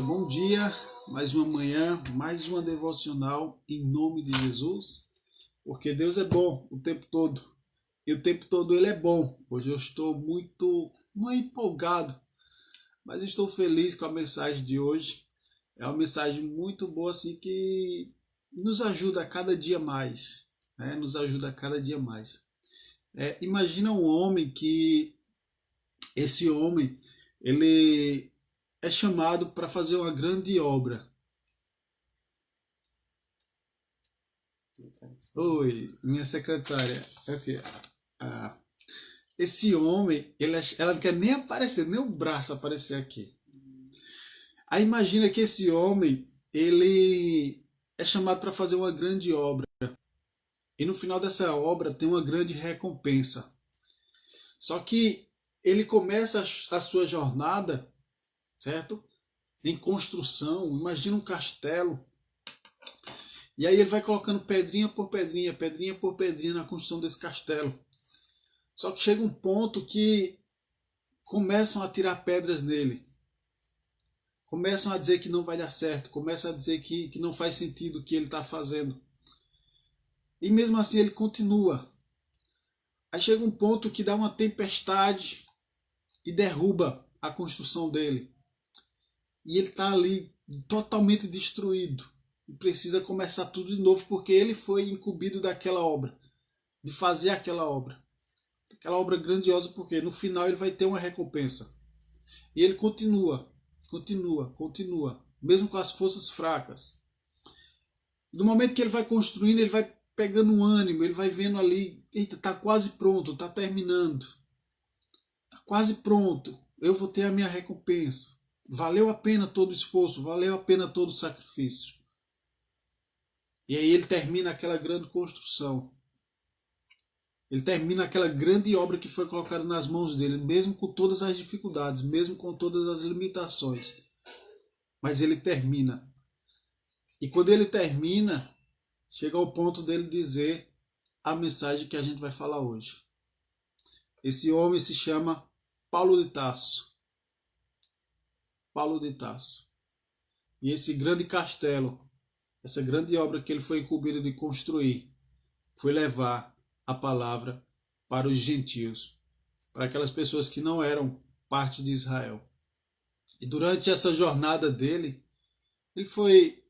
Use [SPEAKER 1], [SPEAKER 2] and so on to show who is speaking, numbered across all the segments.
[SPEAKER 1] Bom dia, mais uma manhã, mais uma devocional em nome de Jesus, porque Deus é bom o tempo todo e o tempo todo Ele é bom. Hoje eu estou não é empolgado, mas estou feliz com a mensagem de hoje. É uma mensagem muito boa assim que nos ajuda a cada dia mais, né? Nos ajuda a cada dia mais. Imagina um homem que esse homem ele é chamado para fazer uma grande obra. Oi, minha secretária. Aqui. Ah, esse homem, ela não quer nem aparecer, nem o braço aparecer aqui. Aí imagina que esse homem, ele é chamado para fazer uma grande obra. E no final dessa obra tem uma grande recompensa. Só que ele começa a sua jornada, certo? Em construção. Imagina um castelo. E aí ele vai colocando pedrinha por pedrinha na construção desse castelo. Só que chega um ponto que começam a tirar pedras nele. Começam a dizer que não vai dar certo. Começam a dizer que não faz sentido o que ele está fazendo. E mesmo assim ele continua. Aí chega um ponto que dá uma tempestade e derruba a construção dele. E ele está ali totalmente destruído. E precisa começar tudo de novo porque ele foi incumbido daquela obra. De fazer aquela obra. Aquela obra grandiosa porque no final ele vai ter uma recompensa. E ele continua, mesmo com as forças fracas. No momento que ele vai construindo, ele vai pegando um ânimo, ele vai vendo ali, eita, tá quase pronto, tá terminando. Tá quase pronto. Eu vou ter a minha recompensa. Valeu a pena todo o esforço, valeu a pena todo o sacrifício. E aí ele termina aquela grande construção. Ele termina aquela grande obra que foi colocada nas mãos dele, mesmo com todas as dificuldades, mesmo com todas as limitações. Mas ele termina. E quando ele termina, chega ao ponto dele dizer a mensagem que a gente vai falar hoje. Esse homem se chama Paulo de Tarso. Paulo de Tarso. E esse grande castelo, essa grande obra que ele foi incumbido de construir, foi levar a palavra para os gentios, para aquelas pessoas que não eram parte de Israel. E durante essa jornada dele, ele foi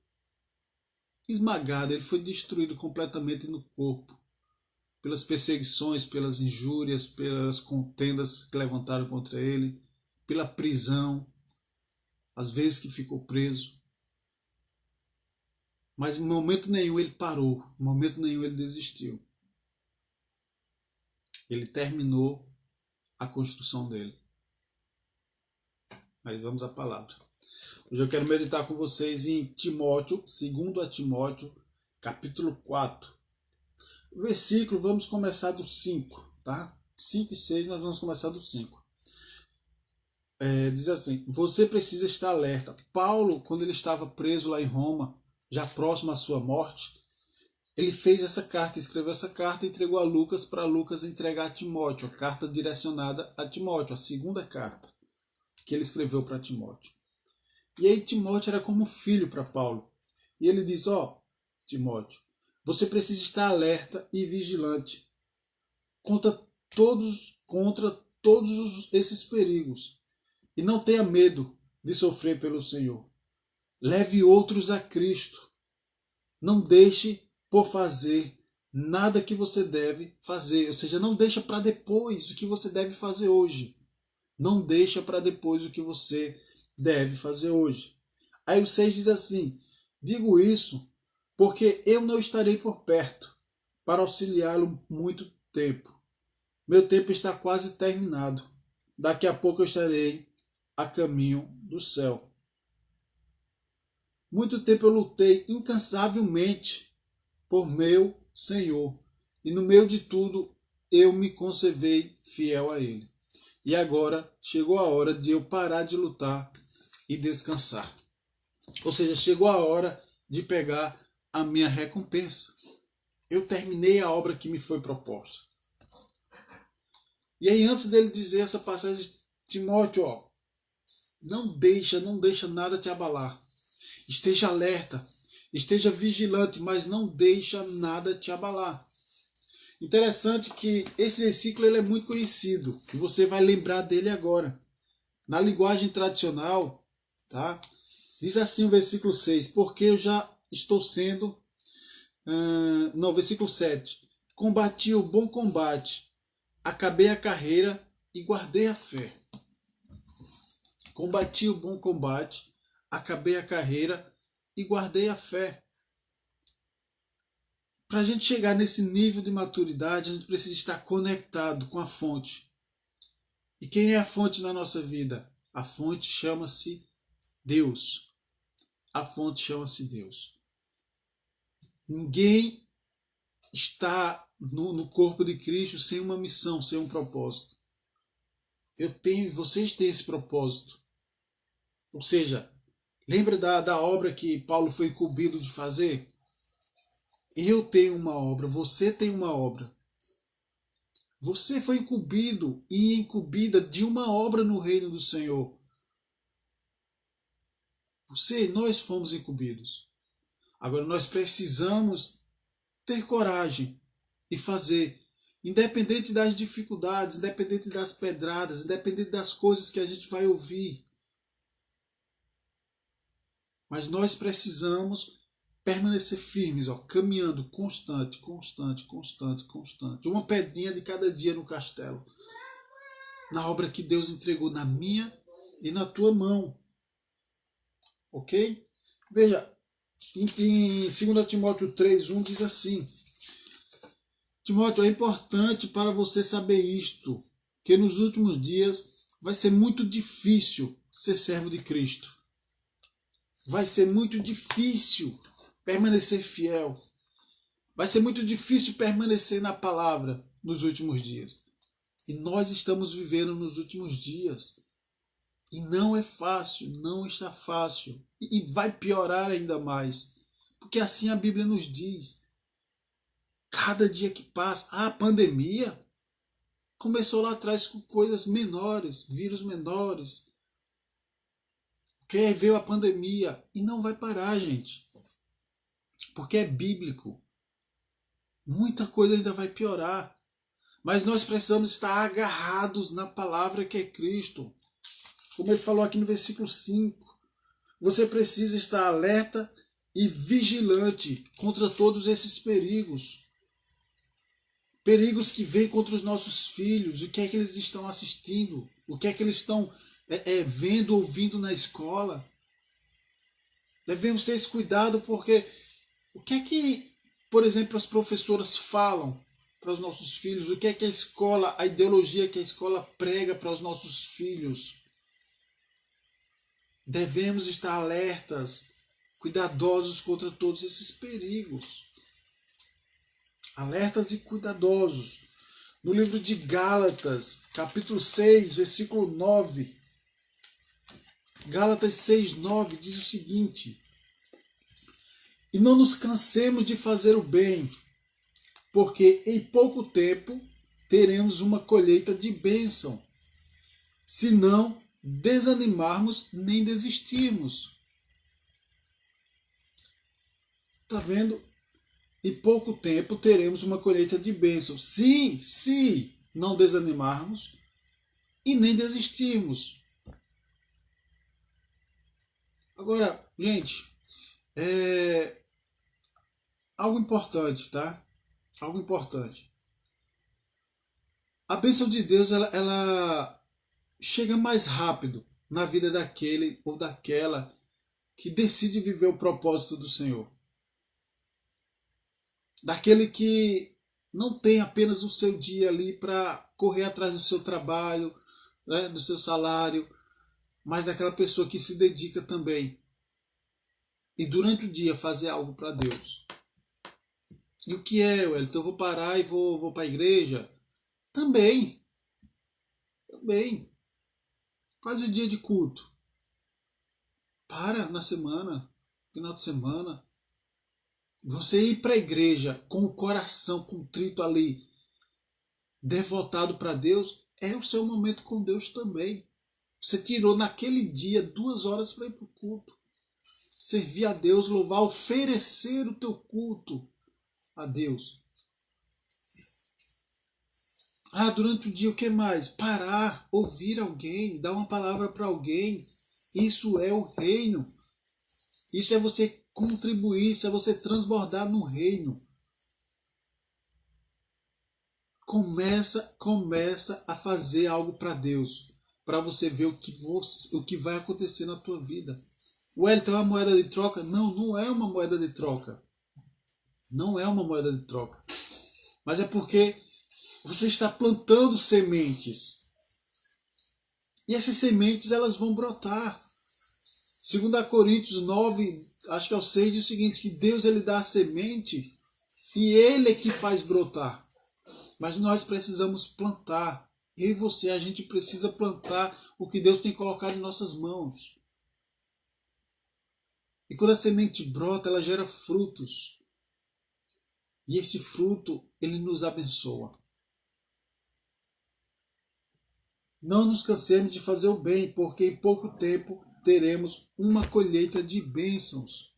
[SPEAKER 1] esmagado, ele foi destruído completamente no corpo, pelas perseguições, pelas injúrias, pelas contendas que levantaram contra ele, pela prisão, às vezes que ficou preso. Mas em momento nenhum ele parou, em momento nenhum ele desistiu. Ele terminou a construção dele. Mas vamos à palavra. Hoje eu quero meditar com vocês em Timóteo, 2 Timóteo, capítulo 4. O versículo, vamos começar do 5, tá? 5 e 6, nós vamos começar do 5. Diz assim, você precisa estar alerta. Paulo, quando ele estava preso lá em Roma, já próximo à sua morte, ele fez essa carta, escreveu essa carta e entregou a Lucas para Lucas entregar a Timóteo, a carta direcionada a Timóteo, a segunda carta que ele escreveu para Timóteo. E aí Timóteo era como filho para Paulo. E ele diz, Timóteo, você precisa estar alerta e vigilante contra todos esses perigos. E não tenha medo de sofrer pelo Senhor. Leve outros a Cristo. Não deixe por fazer nada que você deve fazer. Ou seja, não deixa para depois o que você deve fazer hoje. Não deixa para depois o que você deve fazer hoje. Aí o 6 diz assim, digo isso porque eu não estarei por perto para auxiliá-lo muito tempo. Meu tempo está quase terminado. Daqui a pouco eu estarei a caminho do céu. Muito tempo eu lutei incansavelmente por meu Senhor, e no meio de tudo eu me conservei fiel a Ele. E agora chegou a hora de eu parar de lutar e descansar. Ou seja, chegou a hora de pegar a minha recompensa. Eu terminei a obra que me foi proposta. E aí antes dele dizer essa passagem, Timóteo, Não deixa nada te abalar. Esteja alerta, esteja vigilante, mas não deixa nada te abalar. Interessante que esse versículo ele é muito conhecido, e você vai lembrar dele agora. Na linguagem tradicional, tá? Diz assim o versículo 6, porque eu já estou sendo... não, versículo 7. Combati o bom combate, acabei a carreira e guardei a fé. Combati o bom combate, acabei a carreira e guardei a fé. Para a gente chegar nesse nível de maturidade, a gente precisa estar conectado com a fonte. E quem é a fonte na nossa vida? A fonte chama-se Deus. A fonte chama-se Deus. Ninguém está no corpo de Cristo sem uma missão, sem um propósito. Vocês têm esse propósito. Ou seja, lembra da obra que Paulo foi incumbido de fazer? Eu tenho uma obra, você tem uma obra. Você foi incumbido e incumbida de uma obra no reino do Senhor. Nós fomos incumbidos. Agora nós precisamos ter coragem e fazer. Independente das dificuldades, independente das pedradas, independente das coisas que a gente vai ouvir. Mas nós precisamos permanecer firmes, caminhando constante. Uma pedrinha de cada dia no castelo. Na obra que Deus entregou na minha e na tua mão. Ok? Veja, em 2 Timóteo 3:1 diz assim: Timóteo, é importante para você saber isto, que nos últimos dias vai ser muito difícil ser servo de Cristo. Vai ser muito difícil permanecer fiel. Vai ser muito difícil permanecer na palavra nos últimos dias. E nós estamos vivendo nos últimos dias. E não é fácil, não está fácil. E vai piorar ainda mais. Porque assim a Bíblia nos diz. Cada dia que passa, a pandemia começou lá atrás com coisas menores, vírus menores. Porque veio a pandemia e não vai parar, gente. Porque é bíblico. Muita coisa ainda vai piorar. Mas nós precisamos estar agarrados na palavra que é Cristo. Como ele falou aqui no versículo 5. Você precisa estar alerta e vigilante contra todos esses perigos. Perigos que vêm contra os nossos filhos. O que é que eles estão assistindo? O que é que eles estão vendo, ouvindo na escola? Devemos ter esse cuidado porque o que é que, por exemplo, as professoras falam para os nossos filhos? O que é que a ideologia que a escola prega para os nossos filhos? Devemos estar alertas, cuidadosos contra todos esses perigos. Alertas e cuidadosos. No livro de Gálatas, capítulo 6, versículo 9. Gálatas 6, 9 diz o seguinte: E não nos cansemos de fazer o bem, porque em pouco tempo teremos uma colheita de bênção, se não desanimarmos nem desistirmos. Está vendo? Em pouco tempo teremos uma colheita de bênção, se não desanimarmos e nem desistirmos. Agora, gente, algo importante, tá? Algo importante. A bênção de Deus, ela chega mais rápido na vida daquele ou daquela que decide viver o propósito do Senhor. Daquele que não tem apenas o seu dia ali para correr atrás do seu trabalho, né, do seu salário, mas daquela pessoa que se dedica também. E durante o dia fazer algo para Deus. E o que é, Wellington? Eu vou parar e vou para a igreja? Também. Quase o dia de culto. Para na semana, final de semana. Você ir para a igreja com o coração contrito ali, devotado para Deus, é o seu momento com Deus também. Você tirou naquele dia 2 horas para ir para o culto. Servir a Deus, louvar, oferecer o teu culto a Deus. Durante o dia o que mais? Parar, ouvir alguém, dar uma palavra para alguém. Isso é o reino. Isso é você contribuir, isso é você transbordar no reino. Começa a fazer algo para Deus, para você ver o que vai acontecer na tua vida. Wellington, é uma moeda de troca? Não, não é uma moeda de troca. Não é uma moeda de troca. Mas é porque você está plantando sementes. E essas sementes elas vão brotar. 2 Coríntios 9, acho que é o 6, diz o seguinte, que Deus ele dá a semente e Ele é que faz brotar. Mas nós precisamos plantar. Eu e você, a gente precisa plantar o que Deus tem colocado em nossas mãos. E quando a semente brota, ela gera frutos. E esse fruto, ele nos abençoa. Não nos cansemos de fazer o bem, porque em pouco tempo teremos uma colheita de bênçãos,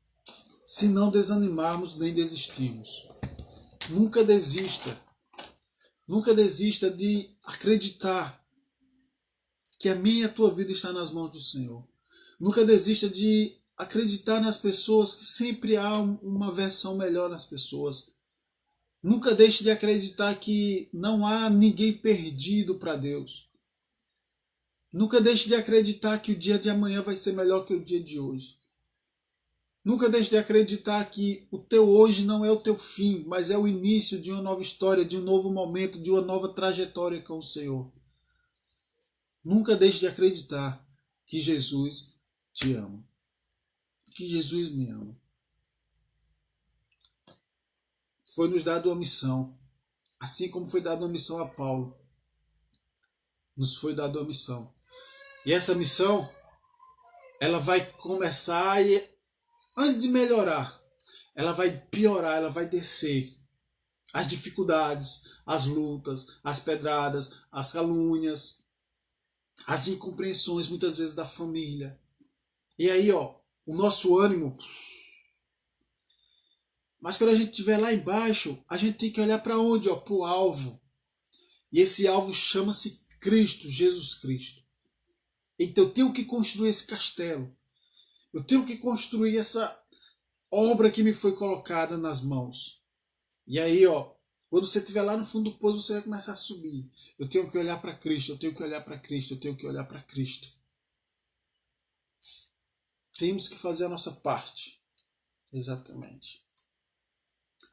[SPEAKER 1] se não desanimarmos nem desistirmos. Nunca desista. Nunca desista de acreditar que a minha e a tua vida está nas mãos do Senhor. Nunca desista de acreditar nas pessoas, que sempre há uma versão melhor nas pessoas. Nunca deixe de acreditar que não há ninguém perdido para Deus. Nunca deixe de acreditar que o dia de amanhã vai ser melhor que o dia de hoje. Nunca deixe de acreditar que o teu hoje não é o teu fim, mas é o início de uma nova história, de um novo momento, de uma nova trajetória com o Senhor. Nunca deixe de acreditar que Jesus te ama. Que Jesus me ama. Foi nos dado uma missão, assim como foi dada uma missão a Paulo. Nos foi dada uma missão. E essa missão, ela vai começar e, antes de melhorar, ela vai piorar, ela vai descer. As dificuldades, as lutas, as pedradas, as calúnias, as incompreensões muitas vezes da família. E aí, o nosso ânimo. Mas quando a gente estiver lá embaixo, a gente tem que olhar para onde? Para o alvo. E esse alvo chama-se Cristo, Jesus Cristo. Então eu tenho que construir esse castelo. Eu tenho que construir essa obra que me foi colocada nas mãos. E aí, quando você estiver lá no fundo do poço, você vai começar a subir. Eu tenho que olhar para Cristo, eu tenho que olhar para Cristo, eu tenho que olhar para Cristo. Temos que fazer a nossa parte. Exatamente.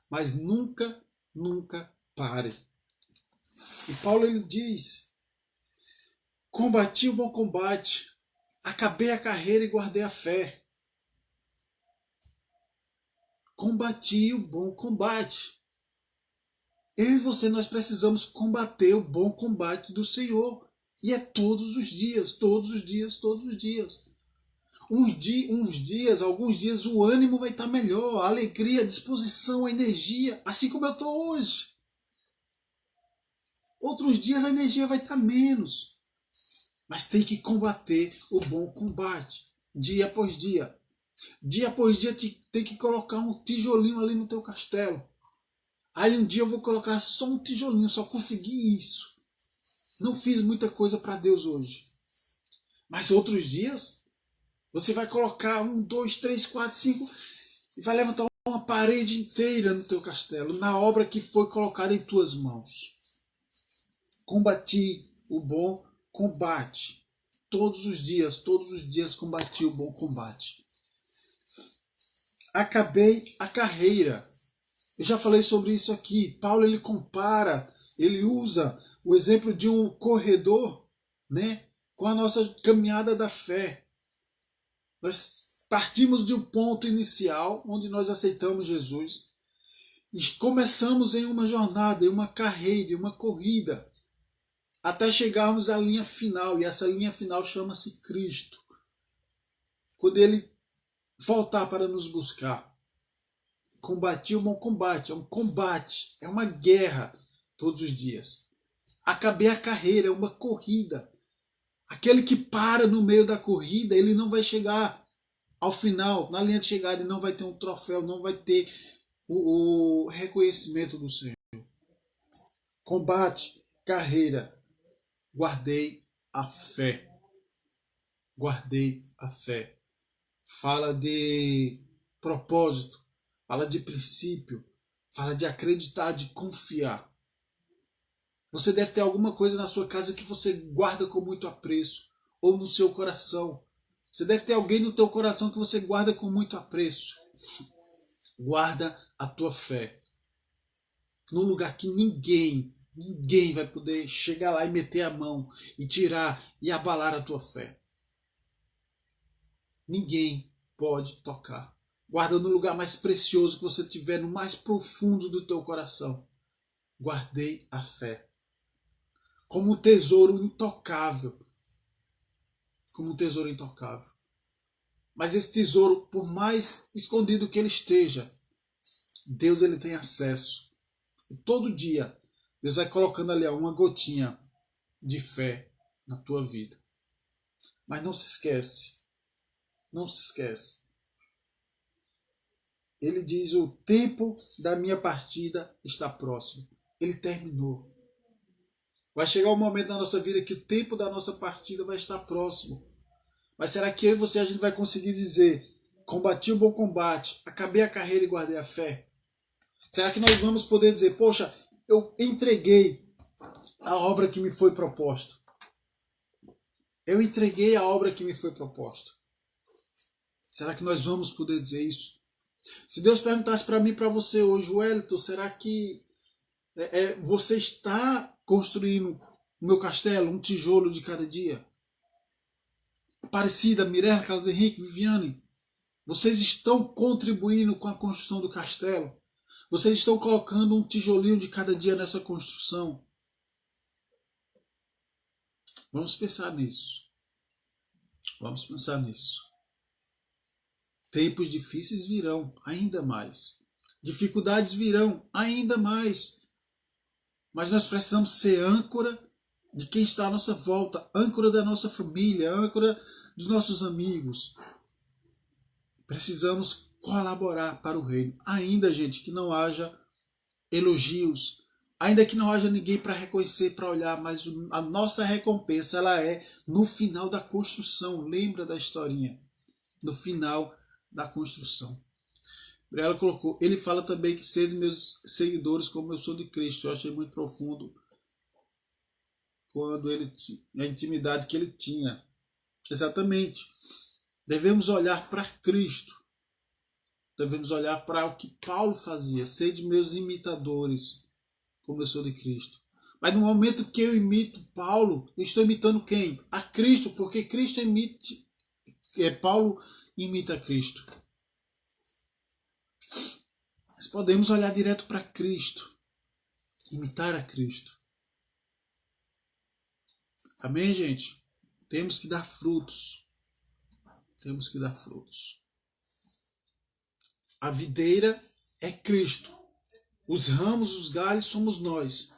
[SPEAKER 1] Mas nunca, nunca pare. E Paulo ele diz: combati o bom combate, acabei a carreira e guardei a fé. Combati o bom combate. Eu e você, nós precisamos combater o bom combate do Senhor. E é todos os dias, todos os dias, todos os dias. Alguns dias o ânimo vai estar melhor, a alegria, a disposição, a energia, assim como eu estou hoje. Outros dias a energia vai estar menos. Mas tem que combater o bom combate, dia após dia. Dia após dia tem que colocar um tijolinho ali no teu castelo. Aí um dia eu vou colocar só um tijolinho, só consegui isso. Não fiz muita coisa para Deus hoje. Mas outros dias, você vai colocar 1, 2, 3, 4, 5 e vai levantar uma parede inteira no teu castelo, na obra que foi colocada em tuas mãos. Combati o bom combate. Todos os dias combati o bom combate. Acabei a carreira. Eu já falei sobre isso aqui. Paulo ele compara, ele usa o exemplo de um corredor, né, com a nossa caminhada da fé. Nós partimos de um ponto inicial onde nós aceitamos Jesus e começamos em uma jornada, em uma carreira, em uma corrida, até chegarmos à linha final, e essa linha final chama-se Cristo. Quando ele voltar para nos buscar. Combati o bom combate, é um combate, é uma guerra todos os dias. Acabei a carreira, é uma corrida. Aquele que para no meio da corrida, ele não vai chegar ao final, na linha de chegada, ele não vai ter um troféu, não vai ter o reconhecimento do Senhor. Combate, carreira, guardei a fé. Guardei a fé. Fala de propósito, fala de princípio, fala de acreditar, de confiar. Você deve ter alguma coisa na sua casa que você guarda com muito apreço, ou no seu coração. Você deve ter alguém no teu coração que você guarda com muito apreço. Guarda a tua fé. Num lugar que ninguém vai poder chegar lá e meter a mão e tirar e abalar a tua fé. Ninguém pode tocar. Guarda no lugar mais precioso que você tiver, no mais profundo do teu coração. Guardei a fé. Como um tesouro intocável. Como um tesouro intocável. Mas esse tesouro, por mais escondido que ele esteja, Deus ele tem acesso. E todo dia, Deus vai colocando ali uma gotinha de fé na tua vida. Mas não se esquece. Não se esquece. Ele diz: o tempo da minha partida está próximo. Ele terminou. Vai chegar um momento na nossa vida que o tempo da nossa partida vai estar próximo. Mas será que eu e você a gente vai conseguir dizer: combati o bom combate, acabei a carreira e guardei a fé? Será que nós vamos poder dizer: poxa, eu entreguei a obra que me foi proposta? Eu entreguei a obra que me foi proposta. Será que nós vamos poder dizer isso? Se Deus perguntasse para mim e para você hoje: Wellington, será que você está construindo o meu castelo, um tijolo de cada dia? Aparecida, Mirella, Carlos Henrique, Viviane, vocês estão contribuindo com a construção do castelo? Vocês estão colocando um tijolinho de cada dia nessa construção? Vamos pensar nisso. Vamos pensar nisso. Tempos difíceis virão ainda mais. Dificuldades virão ainda mais. Mas nós precisamos ser âncora de quem está à nossa volta, âncora da nossa família, âncora dos nossos amigos. Precisamos colaborar para o reino. Ainda, gente, que não haja elogios, ainda que não haja ninguém para reconhecer, para olhar, mas a nossa recompensa ela é no final da construção. Lembra da historinha? No final da construção. Ela colocou, ele fala também que sejam meus seguidores como eu sou de Cristo. Eu achei muito profundo quando a intimidade que ele tinha. Exatamente. Devemos olhar para Cristo. Devemos olhar para o que Paulo fazia. Sede meus imitadores, como eu sou de Cristo. Mas no momento que eu imito Paulo, eu estou imitando quem? A Cristo, porque Cristo Paulo imita Cristo. Nós podemos olhar direto para Cristo. Imitar a Cristo. Amém, gente? Temos que dar frutos. Temos que dar frutos. A videira é Cristo. Os ramos, os galhos somos nós.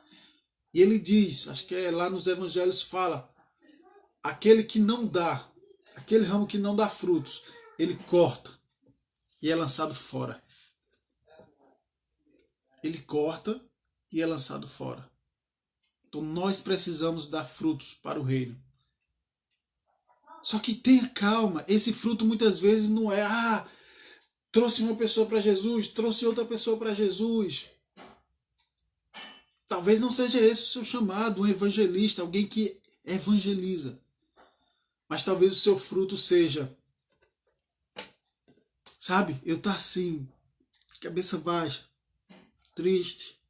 [SPEAKER 1] E ele diz, acho que lá nos evangelhos fala, aquele que não dá, aquele ramo que não dá frutos, ele corta e é lançado fora. Ele corta e é lançado fora. Então nós precisamos dar frutos para o reino. Só que tenha calma, esse fruto muitas vezes não é, trouxe uma pessoa para Jesus, trouxe outra pessoa para Jesus. Talvez não seja esse o seu chamado, um evangelista, alguém que evangeliza. Mas talvez o seu fruto seja, sabe, eu tá assim, cabeça baixa, triste.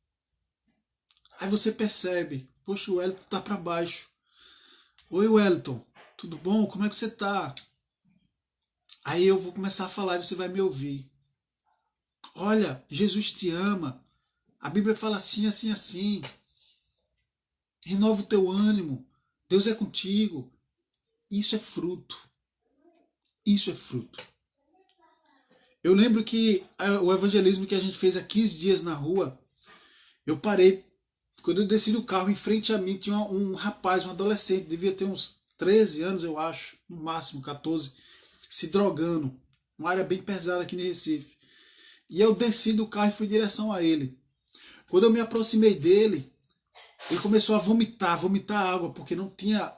[SPEAKER 1] Aí você percebe, poxa, o Wellington tá para baixo. Oi, Wellington, tudo bom? Como é que você tá? Aí eu vou começar a falar e você vai me ouvir. Olha, Jesus te ama. A Bíblia fala assim, assim, assim. Renova o teu ânimo. Deus é contigo. Isso é fruto. Isso é fruto. Eu lembro que o evangelismo que a gente fez há 15 dias na rua, eu parei. Quando eu desci do carro, em frente a mim tinha um rapaz, um adolescente, devia ter uns 13 anos, eu acho, no máximo 14, se drogando. Uma área bem pesada aqui em Recife. E eu desci do carro e fui em direção a ele. Quando eu me aproximei dele, ele começou a vomitar água, porque não tinha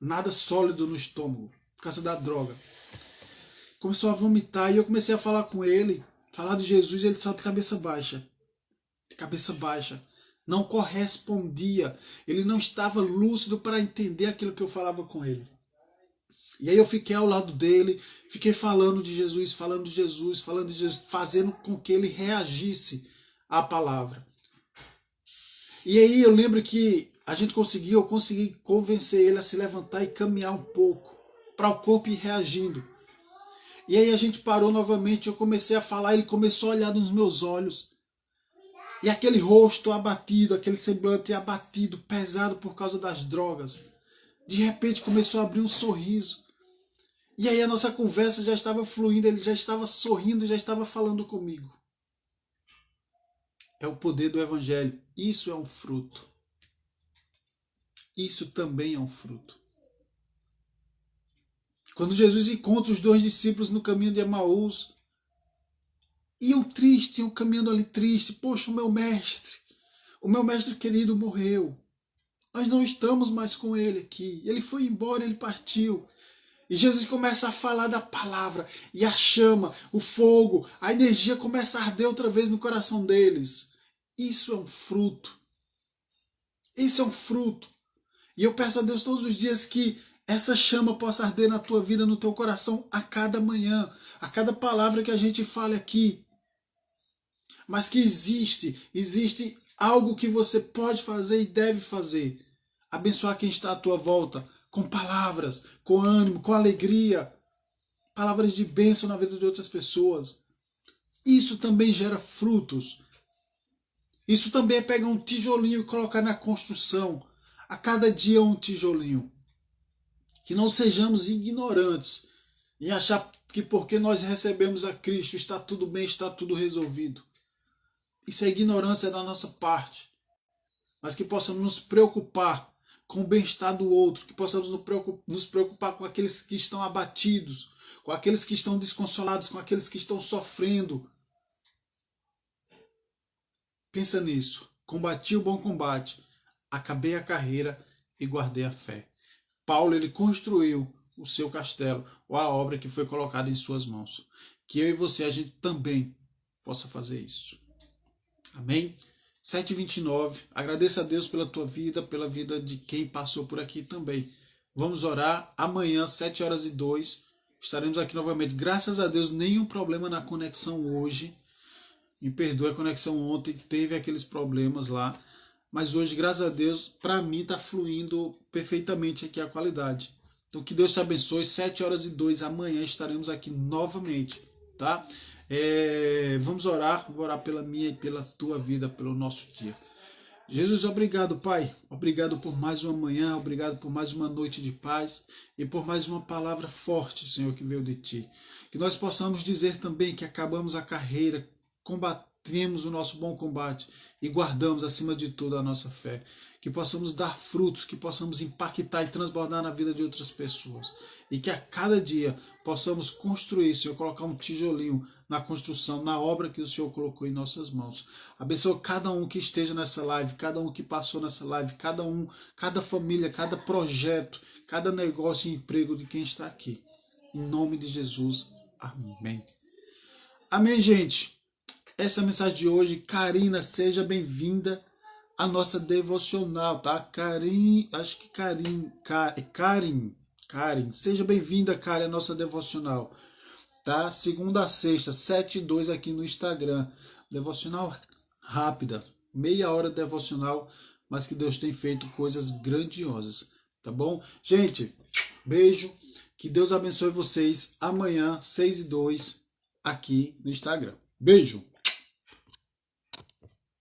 [SPEAKER 1] nada sólido no estômago, por causa da droga. Começou a vomitar e eu comecei a falar com ele, falar de Jesus, e ele só de cabeça baixa. De cabeça baixa. Não correspondia. Ele não estava lúcido para entender aquilo que eu falava com ele. E aí eu fiquei ao lado dele, fiquei falando de Jesus, falando de Jesus, falando de Jesus, fazendo com que ele reagisse à palavra. E aí eu lembro que eu consegui convencer ele a se levantar e caminhar um pouco, para o corpo ir reagindo. E aí a gente parou novamente, eu comecei a falar, ele começou a olhar nos meus olhos. E aquele rosto abatido, aquele semblante abatido, pesado por causa das drogas, de repente começou a abrir um sorriso. E aí a nossa conversa já estava fluindo, ele já estava sorrindo, já estava falando comigo. É o poder do Evangelho. Isso é um fruto. Isso também é um fruto. Quando Jesus encontra os 2 discípulos no caminho de Emaús, iam tristes, iam caminhando ali triste. Poxa, o meu mestre querido morreu. Nós não estamos mais com ele aqui. Ele foi embora, ele partiu. E Jesus começa a falar da palavra, e a chama, o fogo, a energia começa a arder outra vez no coração deles. Isso é um fruto. Isso é um fruto. E eu peço a Deus todos os dias que essa chama possa arder na tua vida, no teu coração, a cada manhã, a cada palavra que a gente fale aqui. Mas que existe algo que você pode fazer e deve fazer. Abençoar quem está à tua volta, com palavras, com ânimo, com alegria. Palavras de bênção na vida de outras pessoas. Isso também gera frutos. Isso também é pegar um tijolinho e colocar na construção. A cada dia um tijolinho. Que não sejamos ignorantes em achar que porque nós recebemos a Cristo está tudo bem, está tudo resolvido. Isso é ignorância da nossa parte. Mas que possamos nos preocupar com o bem-estar do outro, que possamos nos preocupar com aqueles que estão abatidos, com aqueles que estão desconsolados, com aqueles que estão sofrendo. Pensa nisso. Combati o bom combate, acabei a carreira e guardei a fé. Paulo, ele construiu o seu castelo, ou a obra que foi colocada em suas mãos. Que eu e você, a gente também possa fazer isso. Amém? 7h29. Agradeça a Deus pela tua vida, pela vida de quem passou por aqui também. Vamos orar. Amanhã, 7h02, estaremos aqui novamente. Graças a Deus, nenhum problema na conexão hoje. Me perdoe, a conexão ontem teve aqueles problemas lá. Mas hoje, graças a Deus, para mim está fluindo perfeitamente aqui a qualidade. Então que Deus te abençoe. 7h02, amanhã estaremos aqui novamente, tá? Vamos orar, vou orar pela minha e pela tua vida, pelo nosso dia. Jesus, obrigado, Pai. Obrigado por mais uma manhã, obrigado por mais uma noite de paz e por mais uma palavra forte, Senhor, que veio de Ti. Que nós possamos dizer também que acabamos a carreira, combatemos o nosso bom combate e guardamos acima de tudo a nossa fé. Que possamos dar frutos, que possamos impactar e transbordar na vida de outras pessoas. E que a cada dia possamos construir, Senhor, colocar um tijolinho na construção, na obra que o Senhor colocou em nossas mãos. Abençoa cada um que esteja nessa live, cada um que passou nessa live, cada família, cada projeto, cada negócio e emprego de quem está aqui. Em nome de Jesus. Amém. Amém, gente. Essa é a mensagem de hoje. Karina, seja bem-vinda à nossa devocional, tá? Karin, seja bem-vinda, Karen, à nossa devocional, tá? Segunda a sexta, 7h02 aqui no Instagram. Devocional rápida, meia hora de devocional, mas que Deus tem feito coisas grandiosas, tá bom? Gente, beijo, que Deus abençoe vocês. Amanhã, 6h02, aqui no Instagram. Beijo!